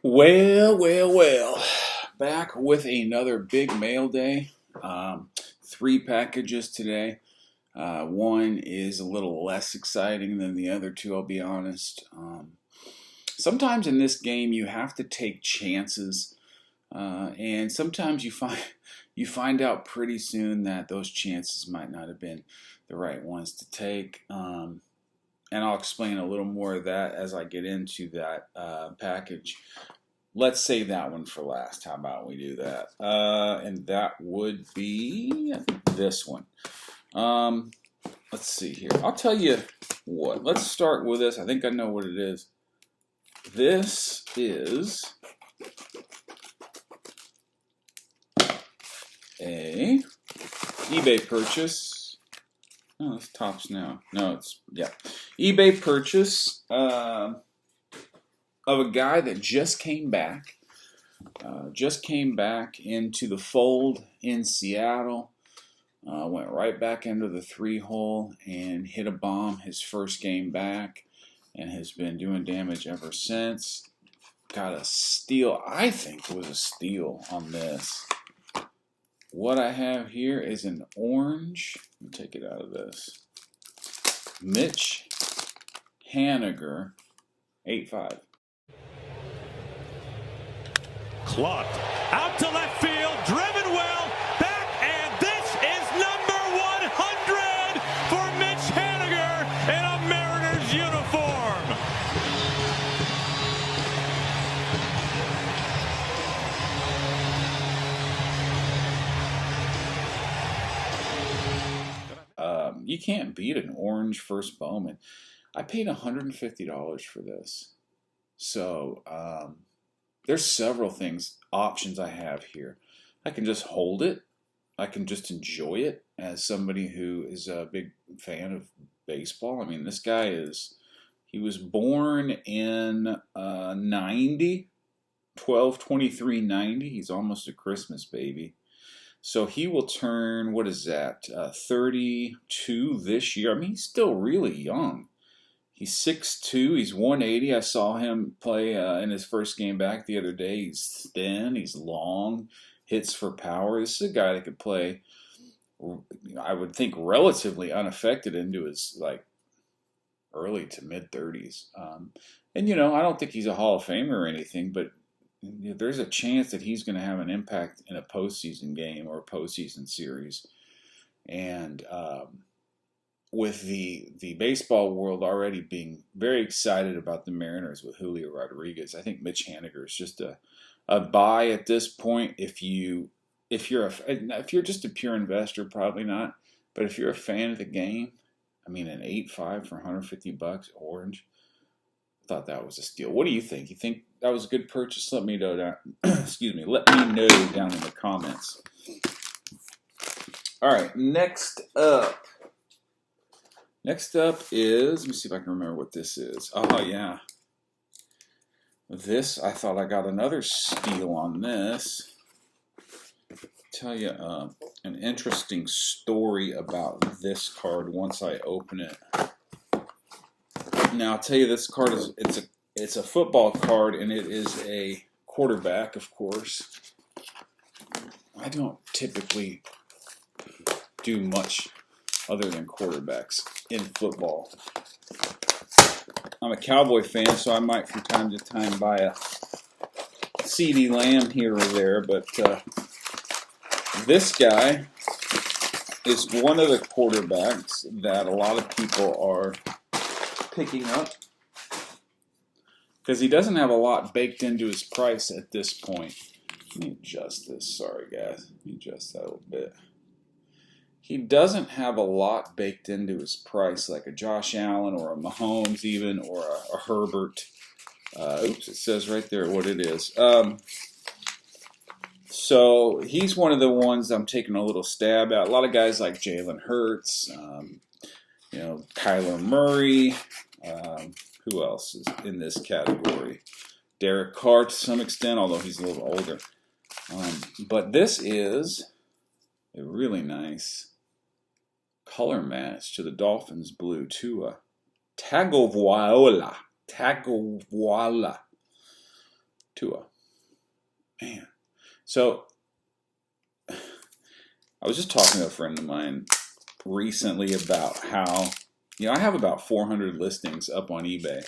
Well. Back with another big mail day. 3 packages today. One is a little less exciting than the other two, I'll be honest. Sometimes in this game you have to take chances, and sometimes you find out pretty soon that those chances might not have been the right ones to take. And I'll explain a little more of that as I get into that package. Let's save that one for last. How about we do that? And that would be this one. Let's see here. I'll tell you what. Let's start with this. I think I know what it is. This is a eBay purchase. Oh, it's tops now. No, eBay purchase of a guy that just came back into the fold in Seattle. Went right back into the 3-hole and hit a bomb his first game back, and has been doing damage ever since. Got a steal. I think was a steal on this. What I have here is an orange. Let me take it out of this. Mitch Haniger, 8.5. Clocked out to left field, driven well, back, and this is number 100 for Mitch Haniger in a Mariners uniform. You can't beat an orange first Bowman. I paid $150 for this. So there's several options I have here. I can just hold it. I can just enjoy it as somebody who is a big fan of baseball. I mean, this guy he was born in 90, 12/23/90. He's almost a Christmas baby. So he will turn, what is that, 32 this year. I mean, he's still really young. He's 6'2", he's 180. I saw him play in his first game back the other day. He's thin, he's long, hits for power. This is a guy that could play, I would think, relatively unaffected into his early to mid-30s. And I don't think he's a Hall of Famer or anything, but there's a chance that he's going to have an impact in a postseason game or a postseason series. And with the baseball world already being very excited about the Mariners with Julio Rodriguez, I think Mitch Haniger is just a buy at this point. If you're just a pure investor, probably not. But if you're a fan of the game, I mean, an 8.5 for $150 orange, I thought that was a steal. What do you think? You think that was a good purchase? Let me know down. Excuse me. Let me know down in the comments. All right. Next up is, let me see if I can remember what this is. Oh, yeah. This, I thought I got another steal on this. Tell you an interesting story about this card once I open it. Now, I'll tell you, this card it's a football card, and it is a quarterback, of course. I don't typically do much other than quarterbacks in football. I'm a Cowboy fan, so I might from time to time buy a CeeDee Lamb here or there, but this guy is one of the quarterbacks that a lot of people are picking up because he doesn't have a lot baked into his price at this point. Let me adjust this. Sorry, guys. Let me adjust that a little bit. He doesn't have a lot baked into his price like a Josh Allen or a Mahomes even, or a Herbert. Oops, it says right there what it is. So he's one of the ones I'm taking a little stab at. A lot of guys like Jalen Hurts, Kyler Murray. Who else is in this category? Derek Carr to some extent, although he's a little older. But this is a really nice color match to the Dolphins blue Tua Tagovailoa. Tua. Man. So, I was just talking to a friend of mine recently about how, I have about 400 listings up on eBay.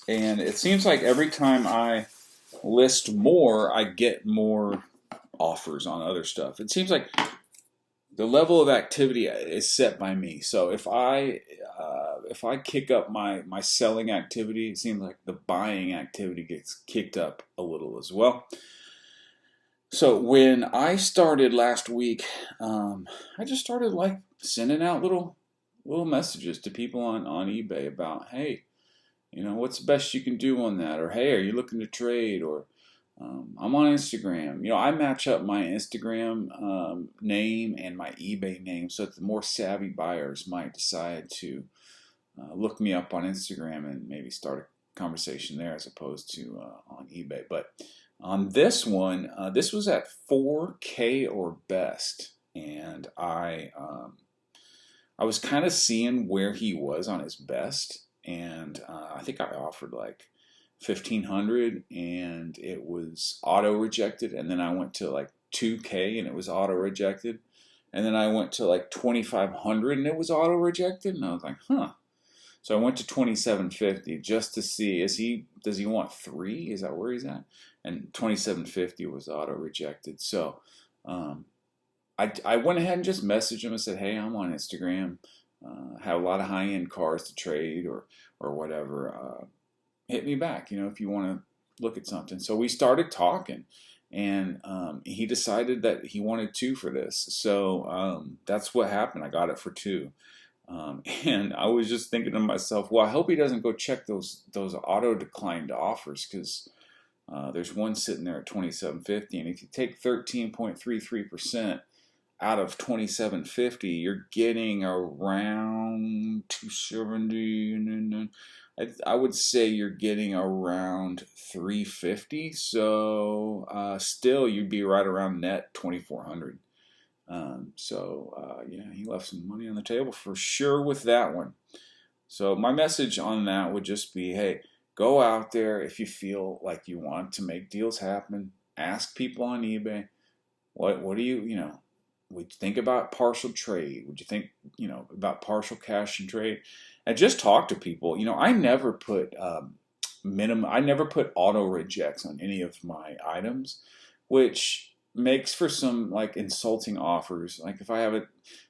And it seems like every time I list more, I get more offers on other stuff. It seems like the level of activity is set by me. So if I kick up my selling activity, it seems like the buying activity gets kicked up a little as well. So when I started last week, I just started like sending out little messages to people on eBay about, hey, what's the best you can do on that? Or, hey, are you looking to trade? Or, I'm on Instagram. I match up my Instagram name and my eBay name so that the more savvy buyers might decide to look me up on Instagram and maybe start a conversation there as opposed to on eBay. But on this one, this was at 4K or best, and I was kind of seeing where he was on his best, and I think I offered like 1,500, and it was auto rejected, and then I went to like 2K, and it was auto rejected, and then I went to like 2,500, and it was auto rejected, and I was like, huh. So I went to 2,750 just to see, does he want 3? Is that where he's at? And 2,750 was auto rejected. So I went ahead and just messaged him and said, hey, I'm on Instagram. Have a lot of high-end cars to trade or whatever. Hit me back, if you want to look at something. So we started talking, and he decided that he wanted 2 for this. So that's what happened. I got it for 2. And I was just thinking to myself, well, I hope he doesn't go check those auto declined offers, because there's one sitting there at 2,750, and if you take 13.33% out of 2,750, you're getting around 270. I would say you're getting around 350. So still, you'd be right around net 2,400. Yeah, he left some money on the table for sure with that one. So my message on that would just be, hey, go out there if you feel like you want to make deals happen. Ask people on eBay, what do you would you think about partial trade? Would you think, about partial cash and trade? And just talk to people. I never put I never put auto rejects on any of my items, which makes for some like insulting offers. Like if I have a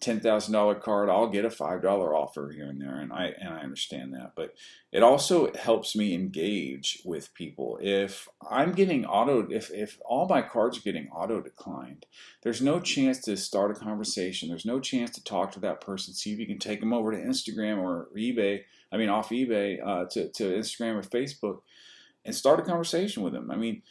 $10,000 card, I'll get a $5 offer here and there, and I understand that. But it also helps me engage with people. If I'm getting if all my cards are getting auto declined, there's no chance to start a conversation. There's no chance to talk to that person, see if you can take them over to Instagram or eBay. I mean, off eBay to Instagram or Facebook, and start a conversation with them. I mean,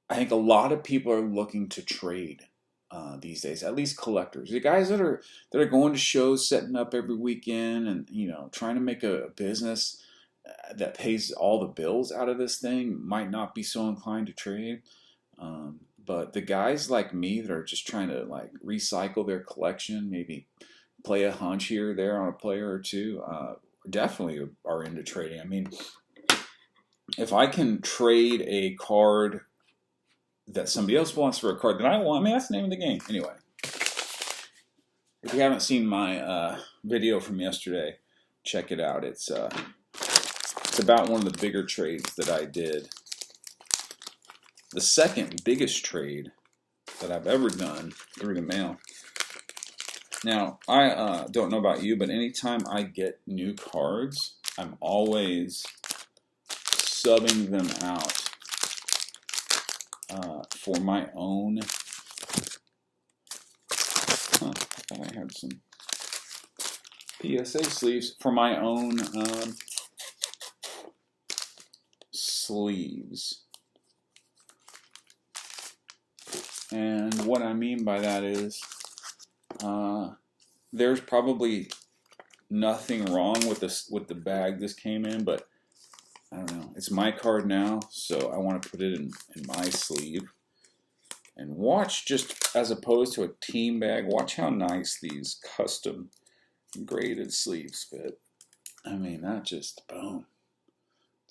I think a lot of people are looking to trade these days, at least collectors. The guys that are going to shows, setting up every weekend, and trying to make a business that pays all the bills out of this thing might not be so inclined to trade. But the guys like me that are just trying to like recycle their collection, maybe play a hunch here or there on a player or two, definitely are into trading. I mean, if I can trade a card that somebody else wants for a card that I want, that's the name of the game. Anyway, if you haven't seen my video from yesterday, check it out. It's about one of the bigger trades that I did. The second biggest trade that I've ever done through the mail. Now, I don't know about you, but anytime I get new cards, I'm always subbing them out for my own. I thought I had some PSA sleeves for my own sleeves. And what I mean by that is there's probably nothing wrong with the bag this came in, but I don't know. It's my card now, so I want to put it in my sleeve. And watch, just as opposed to a team bag, watch how nice these custom graded sleeves fit. I mean, that just, boom.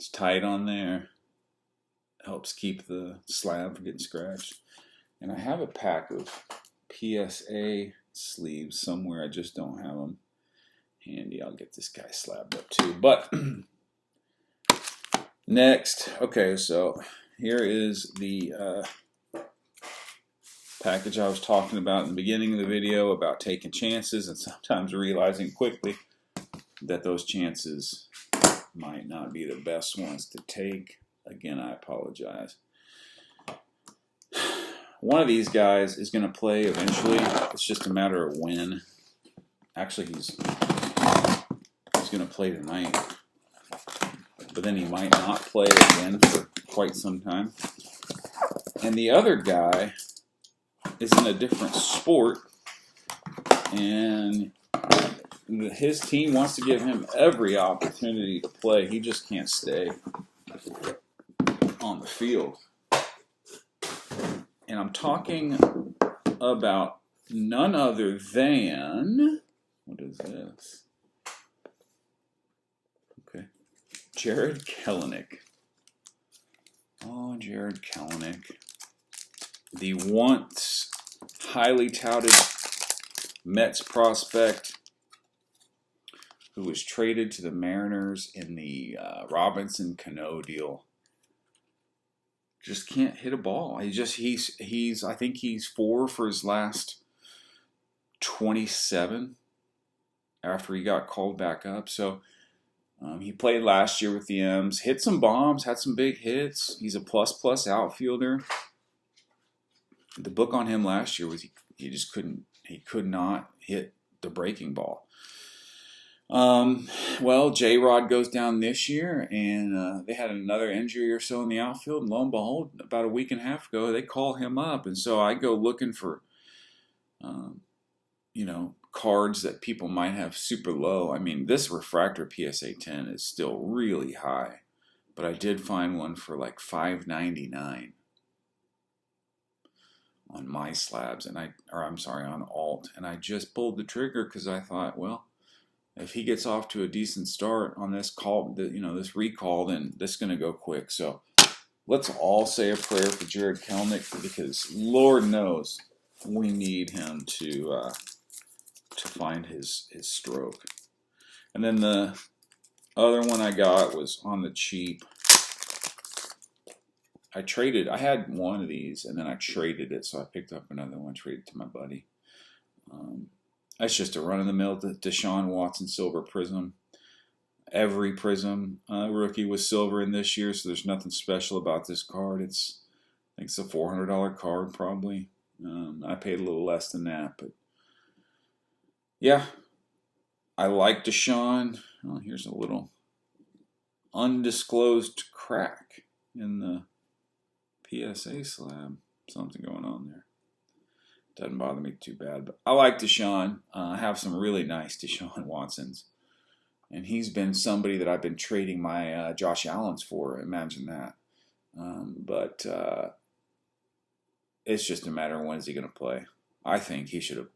It's tight on there. Helps keep the slab from getting scratched. And I have a pack of PSA sleeves somewhere. I just don't have them handy. I'll get this guy slabbed up too. But next, okay, so here is the package I was talking about in the beginning of the video about taking chances and sometimes realizing quickly that those chances might not be the best ones to take. Again, I apologize. One of these guys is going to play eventually. It's just a matter of when. Actually, he's going to play tonight. But then he might not play again for quite some time. And the other guy is in a different sport. And his team wants to give him every opportunity to play. He just can't stay on the field. And I'm talking about none other than, what is this? Okay, Jarred Kelenic. Oh, Jarred Kelenic. The once highly touted Mets prospect who was traded to the Mariners in the Robinson-Cano deal. Just can't hit a ball. He's I think he's 4 for his last 27 after he got called back up. So he played last year with the M's, hit some bombs, had some big hits. He's a plus outfielder. The book on him last year was he could not hit the breaking ball. Well, J-Rod goes down this year, and they had another injury or so in the outfield, and lo and behold, about a week and a half ago, they call him up, and so I go looking for, cards that people might have super low. I mean, this refractor PSA 10 is still really high, but I did find one for like $5.99 on my slabs, on alt, and I just pulled the trigger because I thought, well, if he gets off to a decent start on this this recall, then this is going to go quick. So let's all say a prayer for Jarred Kelenic, because Lord knows we need him to find his stroke. And then the other one I got was on the cheap. I had one of these, and then I traded it, so I picked up another one, traded to my buddy. That's just a run-of-the-mill Deshaun Watson silver prism. Every prism rookie was silver in this year, so there's nothing special about this card. I think it's a $400 card probably. I paid a little less than that, but yeah, I like Deshaun. Oh, here's a little undisclosed crack in the PSA slab. Something going on there. Doesn't bother me too bad, but I like Deshaun. I have some really nice Deshaun Watsons, and he's been somebody that I've been trading my Josh Allens for. Imagine that. But it's just a matter of when is he going to play. I think he should have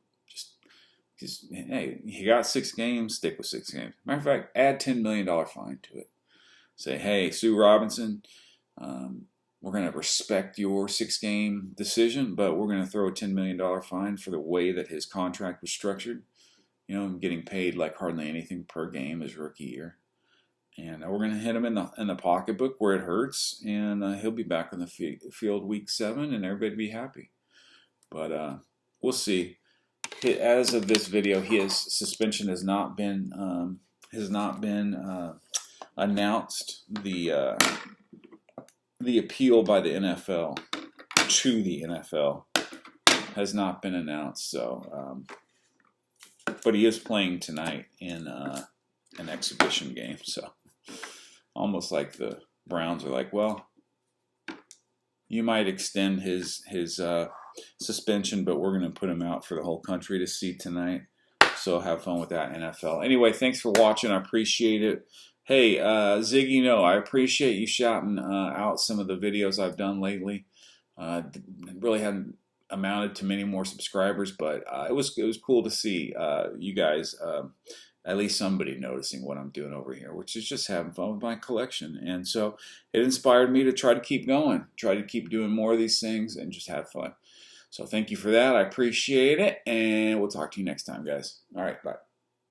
hey, he got 6 games, stick with 6 games. Matter of fact, add $10 million fine to it. Say, hey, Sue Robinson, we're going to respect your 6-game decision, but we're going to throw a $10 million fine for the way that his contract was structured. Getting paid like hardly anything per game his rookie year. And we're going to hit him in the pocketbook where it hurts, and he'll be back on the field week 7, and everybody will be happy. But we'll see. As of this video, his suspension has not been announced. The appeal by the NFL to the NFL has not been announced. So, but he is playing tonight in an exhibition game. So, almost like the Browns are like, well, you might extend his suspension, but we're going to put him out for the whole country to see tonight. So have fun with that, NFL. Anyway, thanks for watching. I appreciate it. Hey, Ziggyno, I appreciate you shouting out some of the videos I've done lately. Really hadn't amounted to many more subscribers, but it was cool to see you guys at least somebody noticing what I'm doing over here, which is just having fun with my collection. And so it inspired me to try to keep going, try to keep doing more of these things and just have fun. So thank you for that. I appreciate it. And we'll talk to you next time, guys. All right, bye.